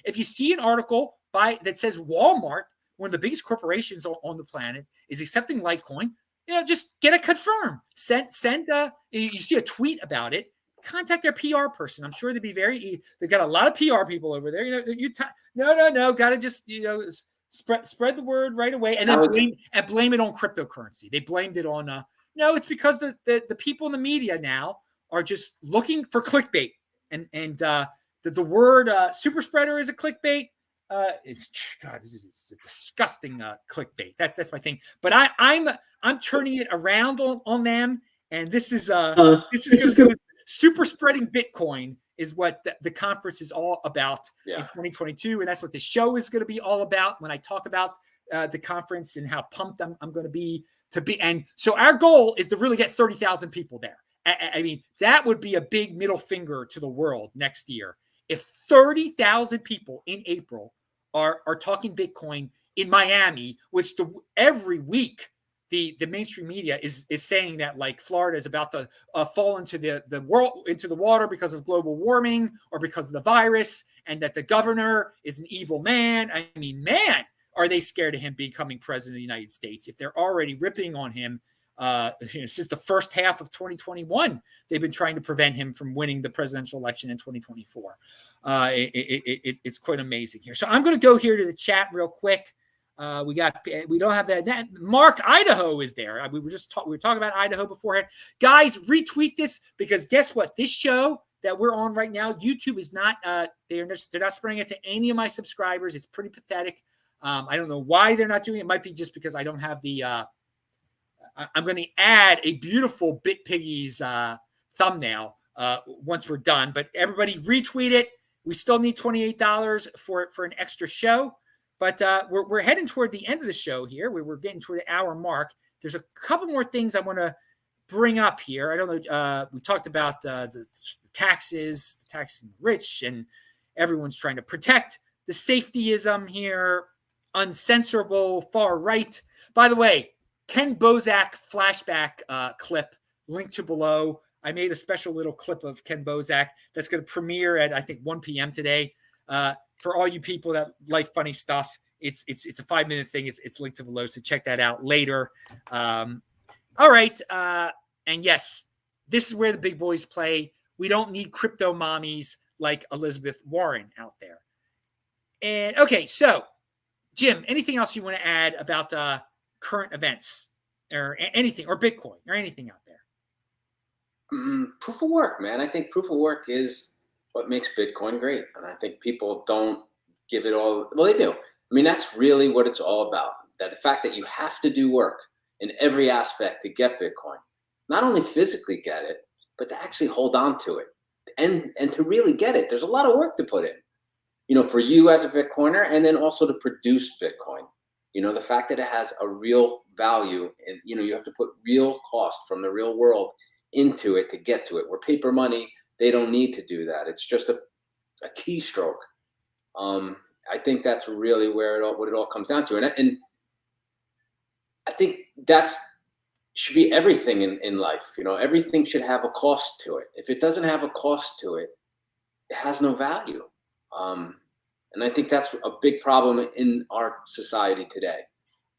If you see an article that says Walmart, one of the biggest corporations on the planet, is accepting Litecoin, just get it confirmed. You see a tweet about it, contact their PR person. I'm sure they'd be they've got a lot of PR people over there. Got to just, spread the word right away. And then blame it on cryptocurrency. They blamed it on, no, it's because the people in the media now are just looking for clickbait. And the word super spreader is a clickbait. It's a disgusting clickbait. That's my thing. But I'm turning it around on them, and this is super spreading Bitcoin is what the conference is all about in 2022, and that's what the show is going to be all about. When I talk about the conference and how pumped I'm going to be. And so our goal is to really get 30,000 people there. I mean, that would be a big middle finger to the world next year. If 30,000 people in April are talking Bitcoin in Miami, which every week the mainstream media is saying that like Florida is about to fall into the water because of global warming or because of the virus, and that the governor is an evil man. I mean, man, are they scared of him becoming president of the United States if they're already ripping on him? Since the first half of 2021, they've been trying to prevent him from winning the presidential election in 2024. It's quite amazing here. So I'm going to go here to the chat real quick. We don't have that. Mark, Idaho is there. We were talking about Idaho beforehand. Guys, retweet this, because guess what? This show that we're on right now, YouTube is not. They're not spreading it to any of my subscribers. It's pretty pathetic. I don't know why they're not doing it. It might be just because I don't have the. I'm going to add a beautiful Bitpiggys thumbnail once we're done. But everybody retweet it. We still need $28 for an extra show. But we're heading toward the end of the show here. We're getting toward the hour mark. There's a couple more things I want to bring up here. I don't know. We talked about the taxes, taxing the rich, and everyone's trying to protect the safetyism here. Uncensorable far right. By the way, Ken Bozak flashback clip linked to below. I made a special little clip of Ken Bozak that's going to premiere at, I think, 1 p.m. today. For all you people that like funny stuff, it's a 5-minute thing. It's linked to below, so check that out later. All right. And yes, this is where the big boys play. We don't need crypto mommies like Elizabeth Warren out there. And okay, so Jim, anything else you want to add about current events or anything, or Bitcoin or anything out there? Proof of work, man. I think proof of work is what makes Bitcoin great. And I think people don't give it all. Well, they do. I mean, that's really what it's all about. That the fact that you have to do work in every aspect to get Bitcoin, not only physically get it, but to actually hold on to it and to really get it. There's a lot of work to put in, for you as a Bitcoiner, and then also to produce Bitcoin. The fact that it has a real value, and you have to put real cost from the real world into it to get to it. Where paper money, they don't need to do that. It's just a keystroke. I think that's really where what it all comes down to, and I think that's should be everything in life. Everything should have a cost to it. If it doesn't have a cost to it, it has no value. And I think that's a big problem in our society today,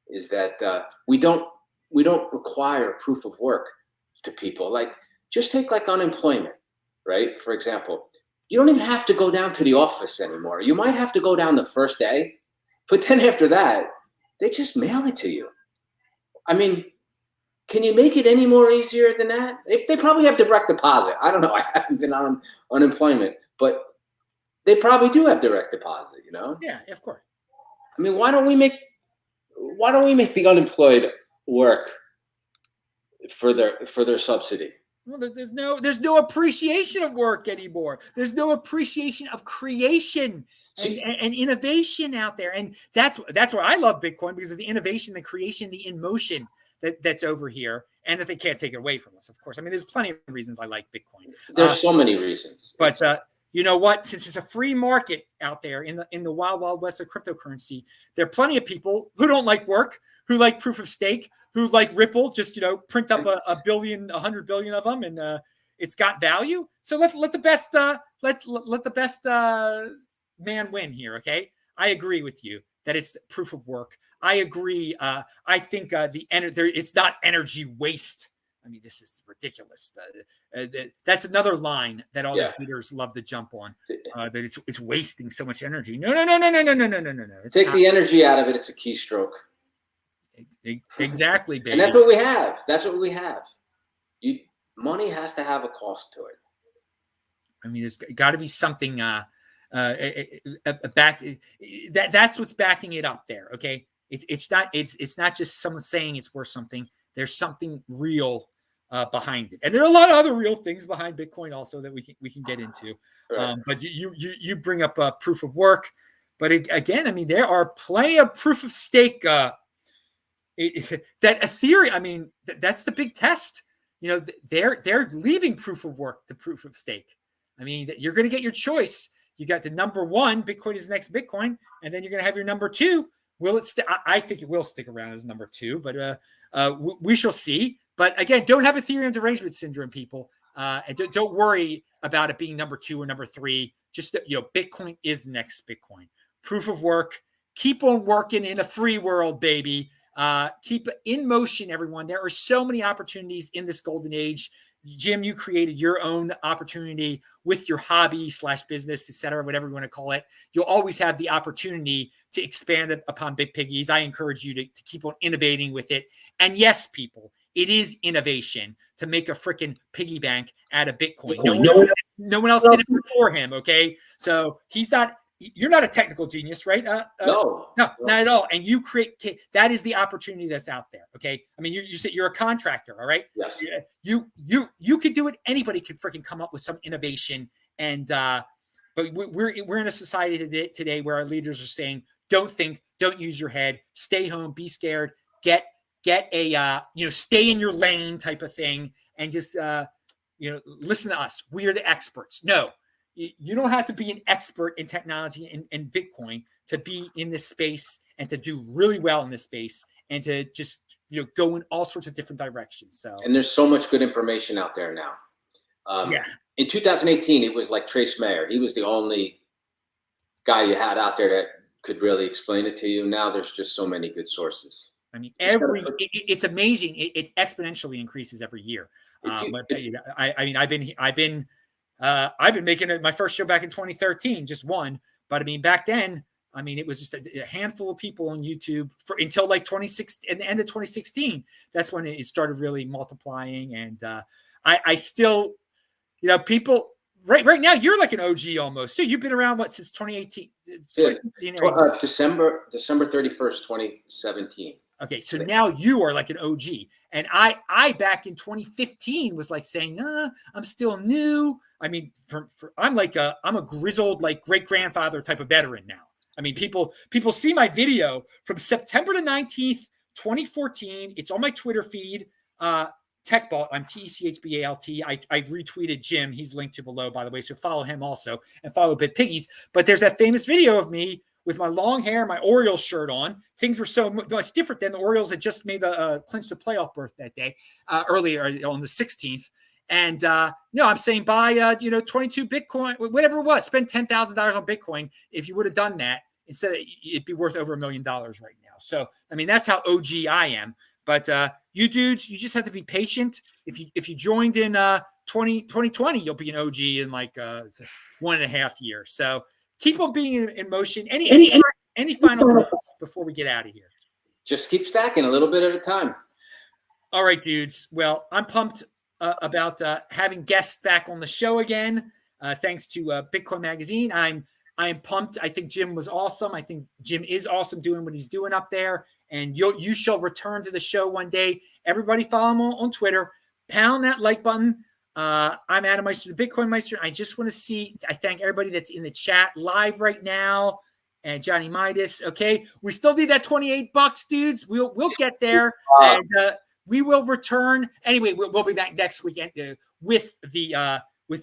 is that we don't require proof of work to people. Like, just take like unemployment, right? For example, you don't even have to go down to the office anymore. You might have to go down the first day, but then after that, they just mail it to you. I mean, can you make it any more easier than that? They probably have direct deposit. I don't know. I haven't been on unemployment, but they probably do have direct deposit, Yeah, of course. I mean, why don't we make the unemployed work for their subsidy? Well, there's no appreciation of work anymore. There's no appreciation of creation and innovation out there. And that's why I love Bitcoin, because of the innovation, the creation, the in motion that's over here, and that they can't take it away from us, of course. I mean, there's plenty of reasons I like Bitcoin. There's so many reasons. But you know what? Since it's a free market out there in the wild, wild west of cryptocurrency, there are plenty of people who don't like work, who like proof of stake, who like Ripple, just print up a billion, 100 billion of them, and it's got value. So let the best let the best man win here. Okay, I agree with you that it's proof of work. I agree. I think it's not energy waste. I mean, this is ridiculous. That's another line that all the haters love to jump on. That it's wasting so much energy. No. Take the energy out of it. It's a keystroke. Exactly, baby. And that's what we have. That's what we have. Money has to have a cost to it. I mean, there's got to be something back. That's what's backing it up there. Okay, it's not just someone saying it's worth something. There's something real behind it, and there are a lot of other real things behind Bitcoin also that we can get into. Right. But you bring up proof of work, but again, I mean, there are plenty of proof of stake. That Ethereum, I mean, that's the big test. They're leaving proof of work to proof of stake. I mean, you're going to get your choice. You got the number one, Bitcoin is the next Bitcoin, and then you're going to have your number two. Will it? I think it will stick around as number two, but we shall see. But again, don't have Ethereum derangement syndrome, people, and don't worry about it being number two or number three. Just that, Bitcoin is the next Bitcoin. Proof of work. Keep on working in a free world, baby. Keep in motion, everyone. There are so many opportunities in this golden age. Jim, you created your own opportunity with your hobby / business, etc., whatever you want to call it. You'll always have the opportunity to expand it upon Bitpiggys. I encourage you to keep on innovating with it. And yes, people, it is innovation to make a freaking piggy bank out of Bitcoin. No one else did it before him. Okay, so you're not a technical genius, right? No, not at all. And you create, that is the opportunity that's out there. Okay. I mean, you said you're a contractor. All right. Yes. You could do it. Anybody could freaking come up with some innovation. And, but we're in a society today where our leaders are saying, don't think, don't use your head, stay home, be scared, get a, stay in your lane type of thing. And just, listen to us. We are the experts. No. You don't have to be an expert in technology and Bitcoin to be in this space and to do really well in this space and to just, go in all sorts of different directions. So, and there's so much good information out there now. In 2018, it was like Trace Mayer. He was the only guy you had out there that could really explain it to you. Now there's just so many good sources. I mean, it's amazing. It exponentially increases every year. I've been making it my first show back in 2013, just one. But I mean, back then, I mean, it was just a handful of people on YouTube until like 2016, at the end of 2016. That's when it started really multiplying. And I still, people right now, you're like an OG almost. So you've been around since 2018? December 31st, 2017. Okay, so now you are like an OG, and I back in 2015 was like saying, I'm still new. I mean, I'm a grizzled like great grandfather type of veteran now. I mean, people see my video from September the 19th, 2014. It's on my Twitter feed. TechBalt. I'm TECHBALT. I retweeted Jim. He's linked to below, by the way. So follow him also and follow Bitpiggys. But there's that famous video of me with my long hair, my Orioles shirt on. Things were so much different than the Orioles had just made the clinched the playoff berth that day, earlier on the 16th. And I'm saying buy 22 Bitcoin, whatever it was, spend $10,000 on Bitcoin. If you would have done that, instead it'd be worth over $1 million right now. So I mean, that's how OG I am. But you dudes, you just have to be patient. If you joined in 2020, you'll be an OG in like 1.5 years. So keep on being in motion. Any final thoughts before we get out of here? Just keep stacking a little bit at a time. All right, dudes. Well, I'm pumped about having guests back on the show again. Thanks to Bitcoin Magazine. I am pumped. I think Jim was awesome. I think Jim is awesome doing what he's doing up there. And you shall return to the show one day. Everybody follow him on Twitter. Pound that like button. I'm Adam Meister, the BitcoinMeister. I just want to I thank everybody that's in the chat live right now. And Johnny Midas. Okay. We still need that $28, dudes. We'll get there. And we will return. Anyway, we'll be back next weekend with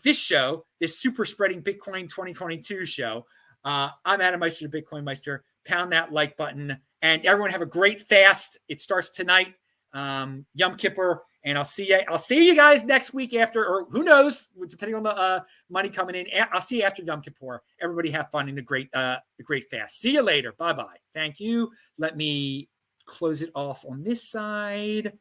this show, this Super Spreading Bitcoin 2022 show. I'm Adam Meister, the BitcoinMeister. Pound that like button. And everyone have a great fast. It starts tonight, Yom Kippur. And I'll see you guys next week after, or who knows, depending on the money coming in. I'll see you after Yom Kippur. Everybody have fun in the great fast. See you later. Bye-bye. Thank you. Let me close it off on this side.